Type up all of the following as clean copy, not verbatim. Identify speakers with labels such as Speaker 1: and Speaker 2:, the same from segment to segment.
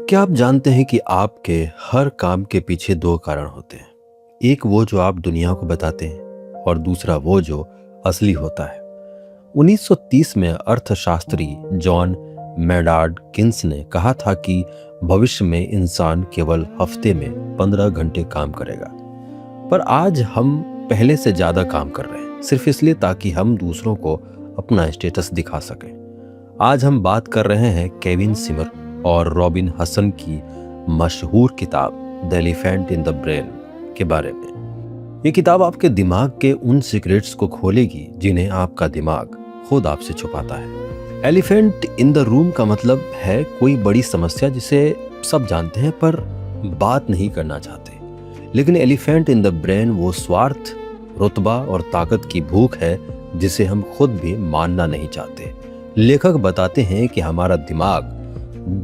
Speaker 1: क्या आप जानते हैं कि आपके हर काम के पीछे दो कारण होते हैं। एक वो जो आप दुनिया को बताते हैं और दूसरा वो जो असली होता है। 1930 में अर्थशास्त्री जॉन मेडार्ड किन्स ने कहा था कि भविष्य में इंसान केवल हफ्ते में 15 घंटे काम करेगा, पर आज हम पहले से ज्यादा काम कर रहे हैं, सिर्फ इसलिए ताकि हम दूसरों को अपना स्टेटस दिखा सकें। आज हम बात कर रहे हैं केविन सिमर और रॉबिन हसन की मशहूर किताब the elephant in the brain के बारे में। ये किताब आपके दिमाग के उन सीक्रेट्स को खोलेगी जिन्हें आपका दिमाग खुद आपसे छुपाता है। एलिफेंट इन द रूम का मतलब है कोई बड़ी समस्या जिसे सब जानते हैं पर बात नहीं करना चाहते। लेकिन एलिफेंट इन द ब्रेन वो स्वार्थ, रुतबा और ताकत की भूख है जिसे हम खुद भी मानना नहीं चाहते। लेखक बताते हैं कि हमारा दिमाग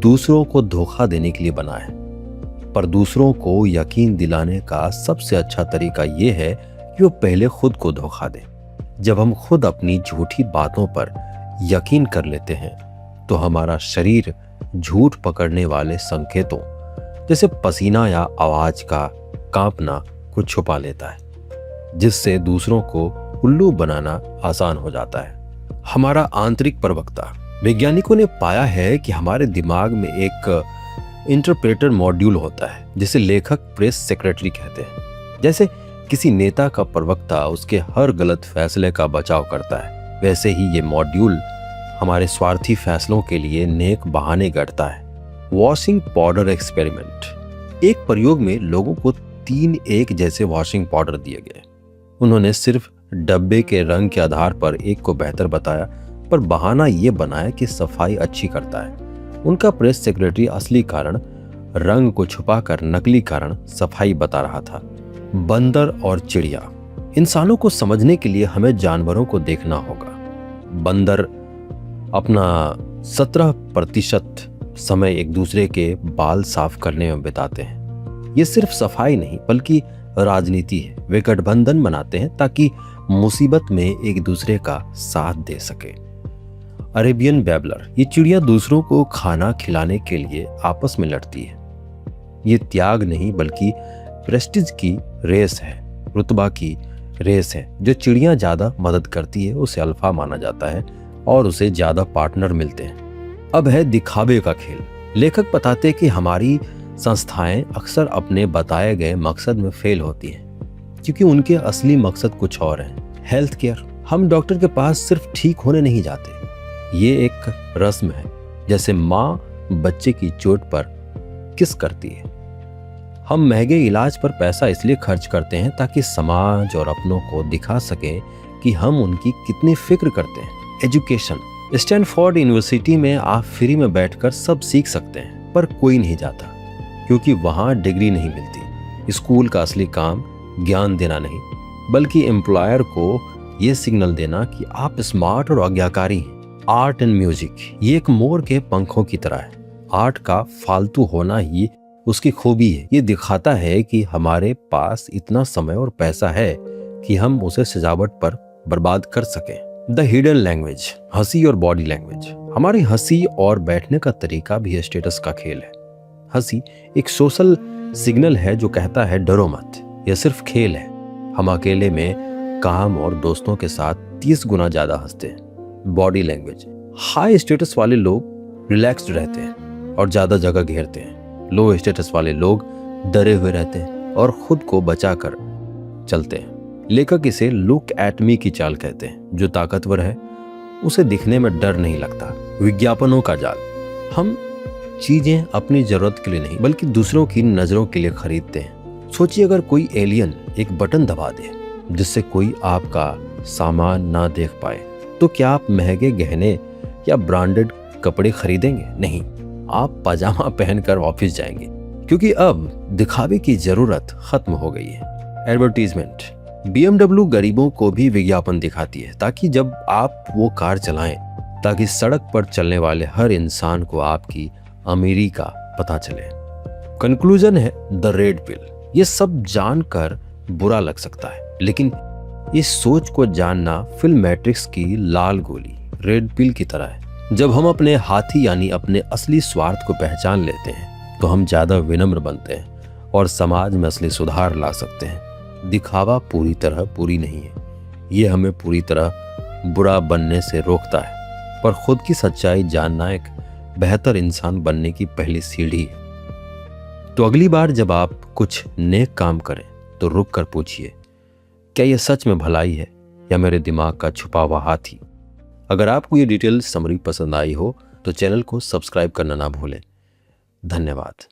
Speaker 1: दूसरों को धोखा देने के लिए बना है, पर दूसरों को यकीन दिलाने का सबसे अच्छा तरीका यह है कि वो पहले खुद को धोखा दें। जब हम खुद अपनी झूठी बातों पर यकीन कर लेते हैं तो हमारा शरीर झूठ पकड़ने वाले संकेतों जैसे पसीना या आवाज का कांपना को छुपा लेता है, जिससे दूसरों को उल्लू बनाना आसान हो जाता है। हमारा आंतरिक प्रवक्ता। वैज्ञानिकों ने पाया है कि हमारे दिमाग में एक इंटरप्रेटर मॉड्यूल होता है जिसे लेखक प्रेस सेक्रेटरी कहते हैं। जैसे किसी नेता का प्रवक्ता उसके हर गलत फैसले का बचाव करता है, वैसे ही ये मॉड्यूल हमारे स्वार्थी फैसलों के लिए नेक बहाने गढ़ता है। Washing powder experiment. एक प्रयोग में लोगों को 3 एक जैसे वॉशिंग पाउडर दिए गए। उन्होंने सिर्फ डब्बे के रंग के आधार पर एक को बेहतर बताया, पर बहाना ये बनाया कि सफाई अच्छी करता है। उनका प्रेस सेक्रेटरी असली कारण रंग को छुपाकर नकली कारण सफाई बता रहा था। बंदर और चिड़िया। इंसानों को समझने के लिए हमें जानवरों को देखना होगा। बंदर अपना 17% समय एक दूसरे के बाल साफ करने में बिताते हैं। ये सिर्फ सफाई नहीं बल्कि राजनीति है। वे गठबंधन बनाते हैं ताकि मुसीबत में एक दूसरे का साथ दे सके। Arabian babbler. ये चिड़िया दूसरों को खाना खिलाने के लिए आपस में लड़ती है। ये त्याग नहीं बल्कि प्रेस्टीज की रेस है, रुतबा की रेस है। जो चिड़िया ज्यादा मदद करती है उसे अल्फा माना जाता है और उसे ज्यादा पार्टनर मिलते हैं। अब है दिखावे का खेल। लेखक बताते कि हमारी संस्थाएं अक्सर अपने बताए गए मकसद में फेल होती हैं क्योंकि उनके असली मकसद कुछ और है। Health care. हम डॉक्टर के पास सिर्फ ठीक होने नहीं जाते, ये एक रस्म है। जैसे माँ बच्चे की चोट पर किस करती है। हम महंगे इलाज पर पैसा इसलिए खर्च करते हैं ताकि समाज और अपनों को दिखा सके कि हम उनकी कितनी फिक्र करते हैं। एजुकेशन। स्टैनफोर्ड यूनिवर्सिटी में आप फ्री में बैठकर सब सीख सकते हैं, पर कोई नहीं जाता क्योंकि वहां डिग्री नहीं मिलती। स्कूल का असली काम ज्ञान देना नहीं बल्कि एम्प्लॉयर को यह सिग्नल देना कि आप स्मार्ट और आज्ञाकारी हैं। Art and music. ये एक मोर के पंखों की तरह है। आर्ट का फालतू होना ही उसकी खूबी है। ये दिखाता है कि हमारे पास इतना समय और पैसा है कि हम उसे सजावट पर बर्बाद कर सकें। The hidden language. हंसी और बॉडी लैंग्वेज। हमारी हंसी और बैठने का तरीका भी स्टेटस का खेल है। हंसी एक सोशल सिग्नल है जो कहता है डरो मत, यह सिर्फ खेल है। हम अकेले में काम और दोस्तों के साथ 30 गुना ज्यादा हंसते हैं। Body language. हाई स्टेटस वाले लोग रिलैक्स्ड रहते हैं और ज्यादा जगह घेरते हैं। लो स्टेटस वाले लोग डरे हुए रहते हैं और खुद को बचाकर चलते हैं। लेखक इसे लुक एट मी की चाल कहते हैं। जो ताकतवर है उसे दिखने में डर नहीं लगता। विज्ञापनों का जाल। हम चीजें अपनी जरूरत के लिए नहीं बल्कि दूसरों की नजरों के लिए खरीदते हैं। सोचिए अगर कोई एलियन एक बटन दबा दे जिससे कोई आपका सामान ना देख पाए, तो क्या आप महंगे गहने या ब्रांडेड कपड़े खरीदेंगे? नहीं, आप पजामा पहनकर ऑफिस जाएंगे क्योंकि अब दिखावे की जरूरत खत्म हो गई है। एडवर्टीजमेंट। BMW गरीबों को भी विज्ञापन दिखाती है ताकि जब आप वो कार चलाएं ताकि सड़क पर चलने वाले हर इंसान को आपकी अमीरी का पता चले। कंक्लूजन है द रेड पिल। ये सब जानकर बुरा लग सकता है, लेकिन इस सोच को जानना फिल्म मैट्रिक्स की लाल गोली रेड पिल की तरह है। जब हम अपने हाथी यानी अपने असली स्वार्थ को पहचान लेते हैं तो हम ज़्यादा विनम्र बनते हैं और समाज में असली सुधार ला सकते हैं। दिखावा पूरी तरह बुरी नहीं है, ये हमें पूरी तरह बुरा बनने से रोकता है, पर खुद की सच्चाई जानना एक बेहतर इंसान बनने की पहली सीढ़ी है। तो अगली बार जब आप कुछ नेक काम करें तो रुक कर पूछिए, क्या यह सच में भलाई है या मेरे दिमाग का छुपा हुआ हाथी। अगर आपको ये डिटेल समरी पसंद आई हो तो चैनल को सब्सक्राइब करना ना भूलें। धन्यवाद।